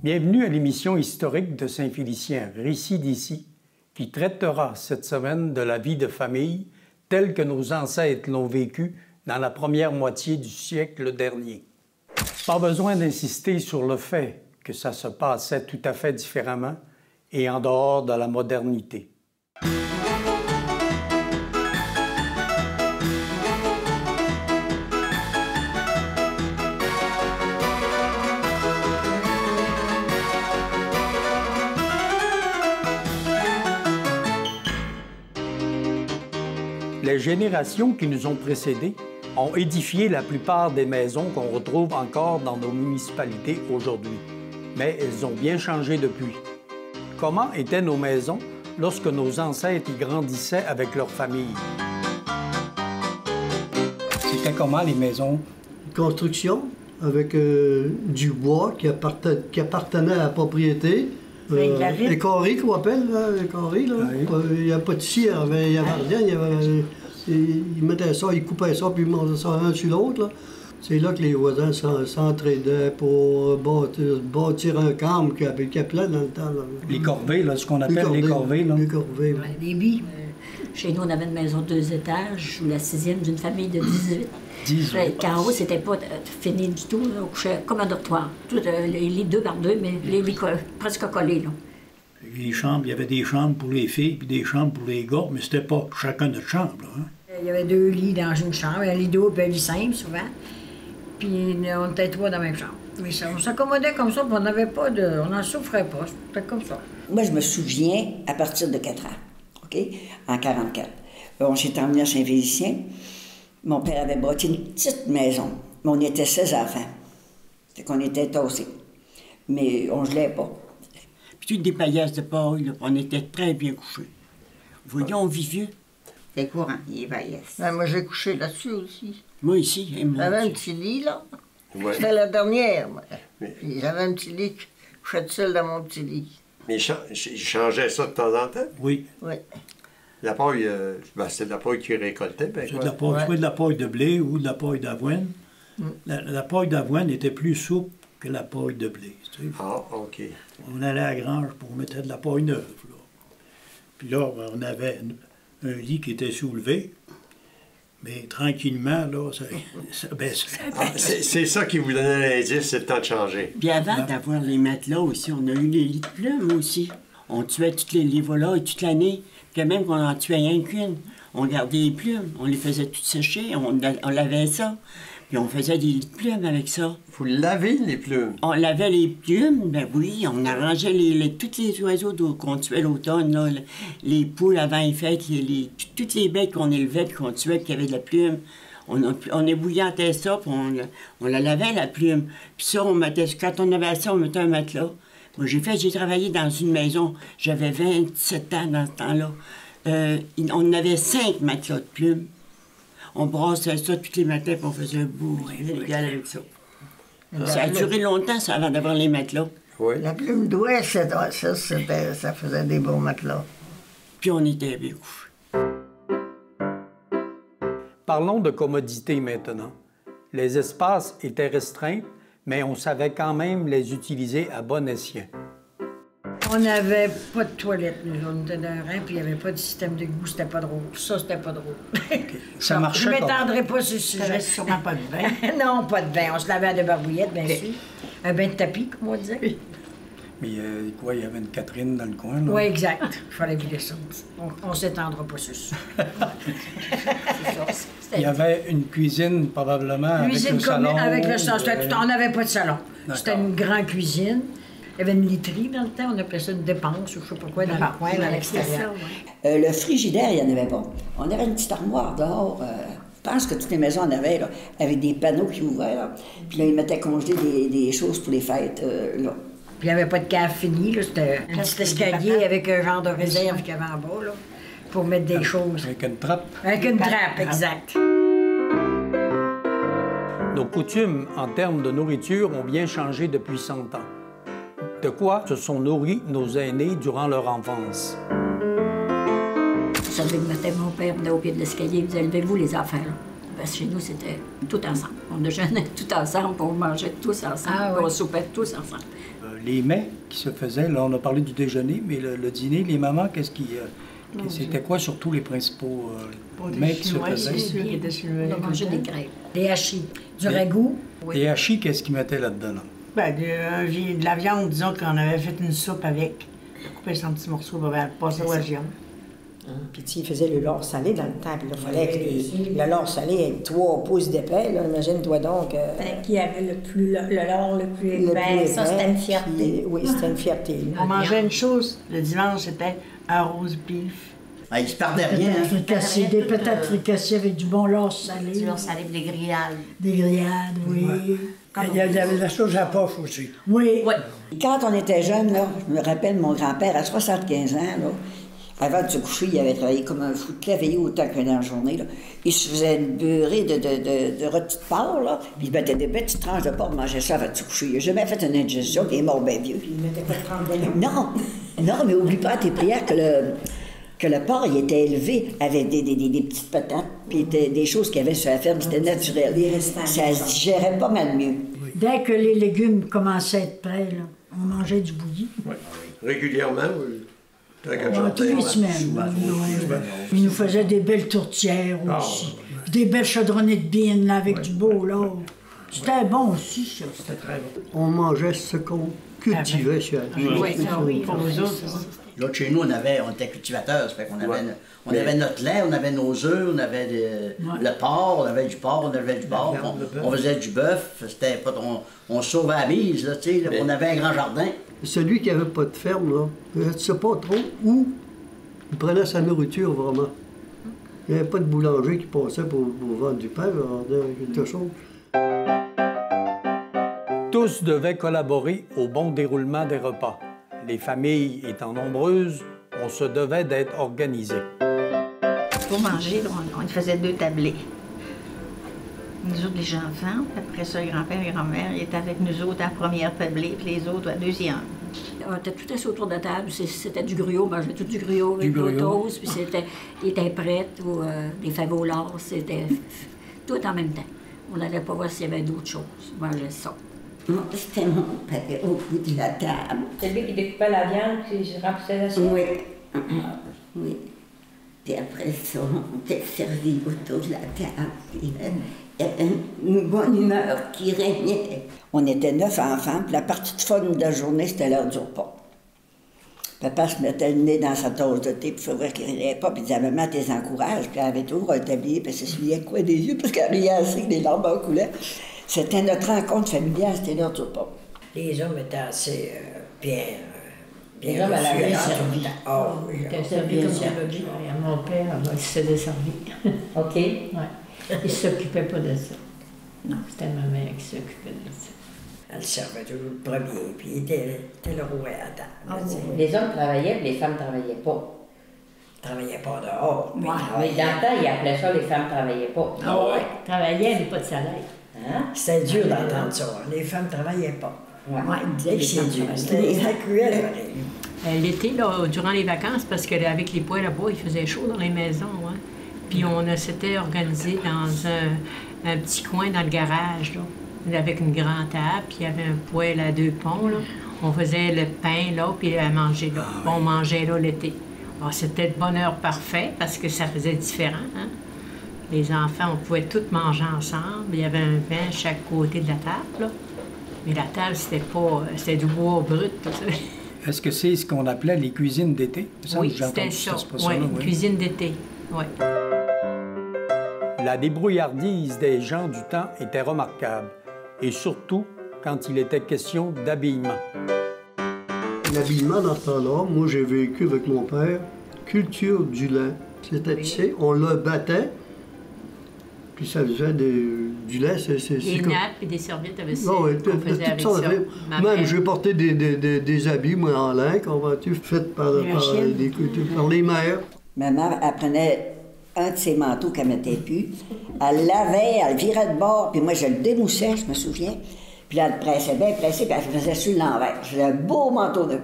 Bienvenue à l'émission historique de Saint-Félicien, Récits d'ici, qui traitera cette semaine de la vie de famille telle que nos ancêtres l'ont vécue dans la première moitié du siècle dernier. Pas besoin d'insister sur le fait que ça se passait tout à fait différemment et en dehors de la modernité. Les générations qui nous ont précédés ont édifié la plupart des maisons qu'on retrouve encore dans nos municipalités aujourd'hui. Mais elles ont bien changé depuis. Comment étaient nos maisons lorsque nos ancêtres y grandissaient avec leur famille? C'était comment les maisons? Construction avec du bois qui appartenait à la propriété. Les carrés qu'on appelle, là, les carrés, là. Oui. Il n'y a pas de scie, il n'y avait rien. Ils mettaient ça, ils coupaient ça, puis ils montaient ça un sur l'autre. C'est là que les voisins s'entraidaient pour bâtir un camp qui appelait dans le temps. Là. Les corvées, là, ce qu'on appelle les corvées. Là. Les corvées. Ouais, les lits. Chez nous, on avait une maison de 2 étages, la 6e d'une famille de 18. 18. Quand en haut, c'était pas fini du tout. Là, on couchait comme un dortoir. Tout, les lits 2 par 2, mais les lits presque collés. Là. Les chambres, il y avait des chambres pour les filles puis des chambres pour les gars, mais c'était pas chacun notre chambre. Là, hein? Il y avait 2 lits dans une chambre, un lit double et un lit simple, souvent. Puis on était 3 dans la même chambre. Mais ça, on s'accommodait comme ça, puis on n'avait pas de... On n'en souffrait pas, c'était comme ça. Moi, je me souviens, à partir de 4 ans, OK, en 1944. On s'est emmenés à Saint-Félicien. Mon père avait bâti une petite maison, mais on était 16 enfants. Fait qu'on était tassés. Mais on ne gelait pas. Puis toutes des paillasses de paille, là, on était très bien couchés. Voyons, on vit vieux. C'est courant, les paillasses. Ben, moi, j'ai couché là-dessus aussi. Moi, ici. J'avais un petit lit, là. Ouais. C'était la dernière, moi. Mais... Puis j'avais un petit lit, je couchais tout seul dans mon petit lit. Mais ils changeaient ça de temps en temps? Oui. Oui. La paille, c'était de la paille qu'ils récoltaient. Ben, C'était soit de la paille de blé ou de la paille d'avoine. La paille d'avoine était plus souple que la paille de blé. Tu sais. Ah, OK. On allait à la grange pour mettre de la paille neuve. Là. Puis là, on avait un lit qui était soulevé, mais tranquillement, là, ça baissait. Ah, c'est ça qui vous donnait l'indice, c'est le temps de changer. Puis avant d'avoir les matelas aussi, on a eu les lits de plumes aussi. On tuait toutes les volailles toute l'année. Puis même qu'on en tuait rien qu'une, on gardait les plumes, on les faisait toutes sécher, on lavait ça. Puis on faisait des lits de plumes avec ça. Vous lavez les plumes? On lavait les plumes, ben oui, on arrangeait tous les oiseaux qu'on tuait l'automne, là, les poules avant les fêtes, toutes les bêtes qu'on élevait et qu'on tuait qui avaient de la plume. On ébouillantait ça, puis on la lavait, la plume. Puis ça, quand on avait ça, on mettait un matelas. Moi, j'ai travaillé dans une maison, j'avais 27 ans dans ce temps-là. On avait 5 matelas de plumes. On brassait ça tous les matins, puis on faisait un bout légal avec ça. Ça a duré longtemps, ça, avant d'avoir les matelas. Oui. La plume d'ouest, ça faisait des bons matelas. Puis on était bien couchés. Parlons de commodité maintenant. Les espaces étaient restreints, mais on savait quand même les utiliser à bon escient. On n'avait pas de toilette, nous. On était dans un rein, puis il n'y avait pas de système d'égout, c'était pas drôle. Ça, c'était pas drôle. Ça marchait Je ne m'étendrai pas sur ce sujet. Sûrement pas de bain. Non, pas de bain. On se lavait à 2 barbouillettes, bien sûr. Un bain de tapis, comme on disait. Mais quoi, il y avait une Catherine dans le coin, là? Oui, exact. Il fallait vider ça. On ne s'étendra pas sur ça. Il y avait une cuisine, probablement, Cuisine avec le salon. Avec le salon. On n'avait pas de salon. C'était une grande cuisine. Il y avait une literie dans le temps, on appelait ça une dépense ou je ne sais pas quoi, dans le coin, dans l'extérieur. Le frigidaire, il n'y en avait pas. On avait une petite armoire dehors. Je pense que toutes les maisons en avaient, là, avec des panneaux qui ouvraient. Là. Puis là, ils mettaient congeler des choses pour les fêtes. Là. Puis il n'y avait pas de cave finie, là. C'était un petit escalier avec un genre de réserve qu'il y avait en bas, là, pour mettre des choses. Avec une trappe. Avec une trappe, exact. Nos coutumes en termes de nourriture ont bien changé depuis 100 ans. De quoi se sont nourris nos aînés durant leur enfance? Vous savez, le matin, mon père venait au pied de l'escalier, il disait « Levez-vous, les enfants. » parce que chez nous, c'était tout ensemble. On déjeunait tout ensemble, on mangeait tous ensemble, on soupait tous ensemble. Les mets qui se faisaient, là, on a parlé du déjeuner, mais le dîner, les mamans, c'était quoi surtout les principaux mets qui se faisaient? On mangeait des crêpes. Des hachis, du ragoût. Des hachis, qu'est-ce qu'ils mettaient là-dedans? Là? Ben, de la viande, disons qu'on avait fait une soupe avec. Coupé en petits morceaux pour passer au viande. Puis tu faisais le lard salé dans le temps, puis il fallait que le lard salé ait 3 pouces d'épais, là, imagine-toi donc. Qui avait le lard le plus épais, ça c'était une fierté. Oui, c'était une fierté. On mangeait une chose, le dimanche, c'était un rose beef. Ah, il se perdait rien. Des patates fricassées avec du bon lard salé. Du lard salé, des grillades. Des grillades, oui. Ouais. Il y avait la sauce à poche aussi. Oui. Quand on était jeunes, là, je me rappelle, mon grand-père, à 75 ans, là, avant de se coucher, il avait travaillé comme un fou de claveiller autant que dans la journée. Là. Il se faisait une beurrée de rôti de porc, là, puis il mettait des petites tranches de porc, mangeait ça avant de se coucher. Il n'a jamais fait une indigestion, il est mort bien vieux. Il mettait pas de 30 Non, mais oublie pas à tes prières que le porc, il était élevé avec des petites patates, puis des choses qu'il y avait sur la ferme, c'était naturel. Ça se digérait pas mal mieux. Oui. Dès que les légumes commençaient à être prêts, là, on mangeait du bouilli. Oui. Régulièrement, oui. Toutes les semaines. Il nous faisait des belles tourtières aussi. Des belles chaudronnées de bines là, avec du beau là. C'était bon aussi, ça. C'était très bon. On mangeait ce qu'on cultivait chez Oui, pour vous autres. Là, chez nous, on était cultivateurs, ça fait qu'on avait, on avait notre lait, on avait nos œufs, on avait le porc, on avait du porc, on avait du porc, on faisait du bœuf, c'était pas, on sauvait la mise, là, tu sais, on avait un grand jardin. Celui qui n'avait pas de ferme, là, je ne sais pas trop où il prenait sa nourriture, vraiment. Il n'y avait pas de boulanger qui passait pour vendre du pain, vendre quelque chose. Tous devaient collaborer au bon déroulement des repas. Les familles étant nombreuses, on se devait d'être organisés. Pour manger, on faisait 2 tablés. Nous autres, les enfants, après ça, le grand-père et grand-mère, ils étaient avec nous autres à la première tablée, puis les autres à la deuxième. On était tout assis autour de la table, c'était du gruau, on mangeait tout du gruau avec des toasts, puis c'était des timprettes ou des fèves au lard, c'était tout en même temps. On n'allait pas voir s'il y avait d'autres choses, on mangeait ça. C'était mon père au bout de la table. C'est lui qui découpait la viande, puis je remplissais la soupe. Oui. Oui. Puis après ça, on était servis autour de la table. Puis, il y avait une bonne humeur qui régnait. On était 9 enfants, puis la partie de fun de la journée, c'était l'heure du repas. Papa se mettait le nez dans sa tasse de thé, puis il faut voir qu'il ne riait pas, puis il disait « Maman, t'es encourage », puis elle avait toujours un tablier, puis elle s'essuyait le coin des yeux, parce qu'elle riait assez que les larmes en coulaient. C'était notre rencontre familiale, c'était l'heure du repas. Les hommes étaient assez bien les hommes à la main servis. Ah oui, ils étaient servis comme ça. Mon père, il se faisait servir. OK. Ouais. Il ne s'occupait pas de ça. Non, c'était ma mère qui s'occupait de ça. Elle servait toujours le premier, puis il était le roi à table. Les hommes travaillaient, les femmes ne travaillaient pas. Ils ne travaillaient pas dehors. Mais dans le temps, ils appelaient ça les femmes ne travaillaient pas. Ah ouais. Ils travaillaient, mais pas de salaire. Hein? C'était dur d'entendre ça. Les femmes ne travaillaient pas. Ouais, ils disaient que c'est dur. C'était cruel. L'été, durant les vacances, parce qu'avec les poêles à bois, il faisait chaud dans les maisons. Hein? Puis on s'était organisé dans un petit coin dans le garage, là, avec une grande table, puis il y avait un poêle à 2 ponts. Là. On faisait le pain là, puis à manger là. On mangeait là l'été. Alors, c'était le bonheur parfait parce que ça faisait différent. Hein? Les enfants, on pouvait tous manger ensemble. Il y avait un vin à chaque côté de la table. Là. Mais la table, c'était du bois brut. Est-ce que c'est ce qu'on appelait les cuisines d'été? Oui, c'était ça. Oui, une cuisine d'été. Oui. La débrouillardise des gens du temps était remarquable, et surtout quand il était question d'habillement. L'habillement dans ce temps-là, moi j'ai vécu avec mon père, culture du lait. C'était, tu sais, on le battait, puis ça faisait du lait. Des nappes et des serviettes avec ça. Oui, même j'ai porté des habits, moi, en lin, faits par les mères. Ma mère, elle prenait un de ses manteaux qu'elle mettait plus, elle lavait, elle virait de bord, puis moi je le démoussais, je me souviens. Puis là, elle pressait bien, puis elle faisait sur l'envers. C'était un beau manteau de...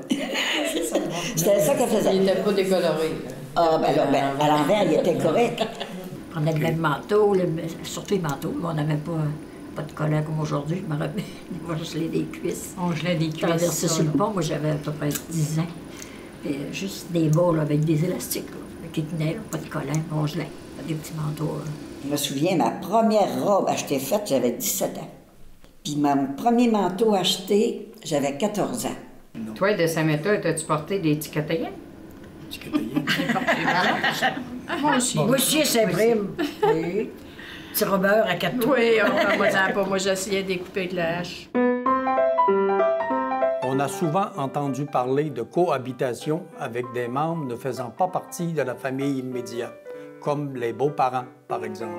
C'était ça qu'elle faisait. Il n'était pas décoloré. Ah, ben là, à l'envers, il était correct. prenait le même manteau, surtout les manteaux, mais on n'avait pas de collants comme aujourd'hui. Je me rappelle, on gelait des cuisses. On gelait des cuisses. Traversé sur le pont, moi j'avais à peu près 10 ans. Et juste des bas là, avec des élastiques là, qui tenaient, là, pas de collants, on gelait. Des petits manteaux. Je me souviens, ma première robe achetée faite, j'avais 17 ans. Puis mon premier manteau acheté, j'avais 14 ans. Non. Toi, de Saint-Méthode, as-tu porté des ticotayens? Moi aussi. Moi aussi, c'est prime. Oui. Petit robeur à 4 tours. Oui, moi j'essayais de découper de la hache. On a souvent entendu parler de cohabitation avec des membres ne faisant pas partie de la famille immédiate, comme les beaux-parents, par exemple.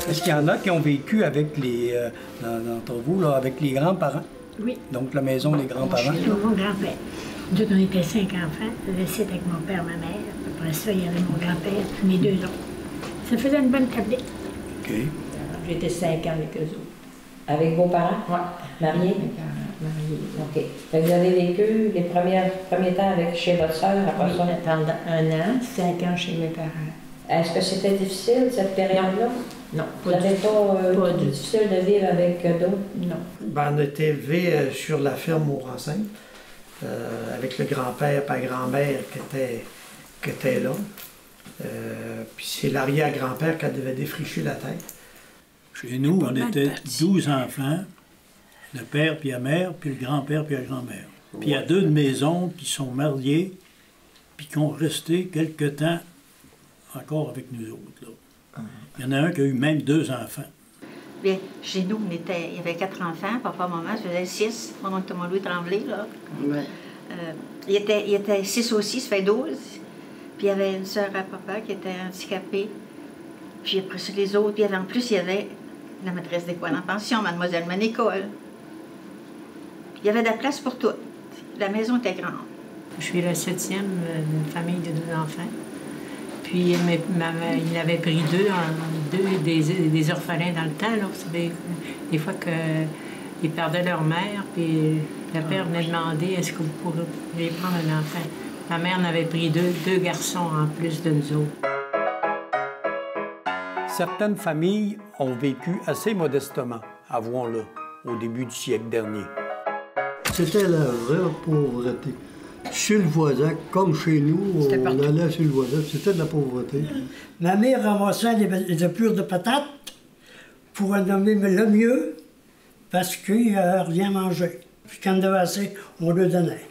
Est-ce qu'il y en a qui ont vécu avec les, d'entre vous, là, avec les grands-parents? Oui. Donc la maison des grands-parents? Mon grand-père. Nous, on était 5 enfants. J'étais avec mon père, ma mère. Après ça, il y avait mon grand-père, puis mes 2 autres. Ça faisait une bonne tablée. OK. J'étais 5 ans avec eux autres. Avec vos parents? Oui. Mariés? Mariés. OK. Fait que vous avez vécu les premiers temps chez votre soeur, après ça? Pendant 1 an, 5 ans chez mes parents. Est-ce que c'était difficile, cette période-là? Non. Vous n'avez pas difficile de vivre avec d'autres? Non. Ben, on a été élevés sur la ferme au Racine, avec le grand-père et la grand-mère qui étaient là. Puis c'est l'arrière-grand-père qui devait défricher la tête. Chez nous, on était 12 enfants, le père puis la mère, puis le grand-père puis la grand-mère. Puis il y a 2 de maisons qui sont mariées, puis qui ont resté quelque temps encore avec nous autres. Là. Il y en a un qui a eu même 2 enfants. Bien, chez nous, il y avait 4 enfants, papa, maman, ça faisait 6, pendant que Thomas Louis Tremblay, là. Ouais. Il était 6 aussi, ça fait 12. Puis il y avait une sœur à papa qui était handicapée. Puis après ça, les autres. Puis en plus, il y avait la maîtresse d'école en pension, Mademoiselle Manicole. Puis il y avait de la place pour toutes. La maison était grande. Je suis la 7e d'une famille de 2 enfants. Puis il avait pris 2 des orphelins dans le temps. Là. Vous savez, des fois qu'ils perdaient leur mère, puis la père venait demander est-ce que vous pourriez prendre un enfant. Ma mère en avait pris 2 garçons en plus de nous autres. Certaines familles ont vécu assez modestement, avouons-le, au début du siècle dernier. C'était la vraie pauvreté. Chez le voisin, comme chez nous, on allait chez le voisin, c'était de la pauvreté. Ma mère ramassait les épures de patates pour en nommer le mieux parce qu'il n'y avait rien à manger. Puis quand on avait assez, on le donnait.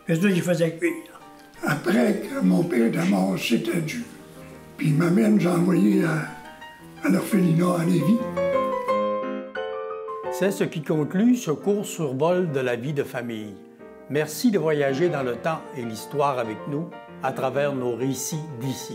Et ça, il faisait cuire. Après que mon père était mort, c'était dû. Puis ma mère nous a envoyés à l'orphelinat à Lévis. C'est ce qui conclut ce court survol de la vie de famille. Merci de voyager dans le temps et l'histoire avec nous à travers nos récits d'ici.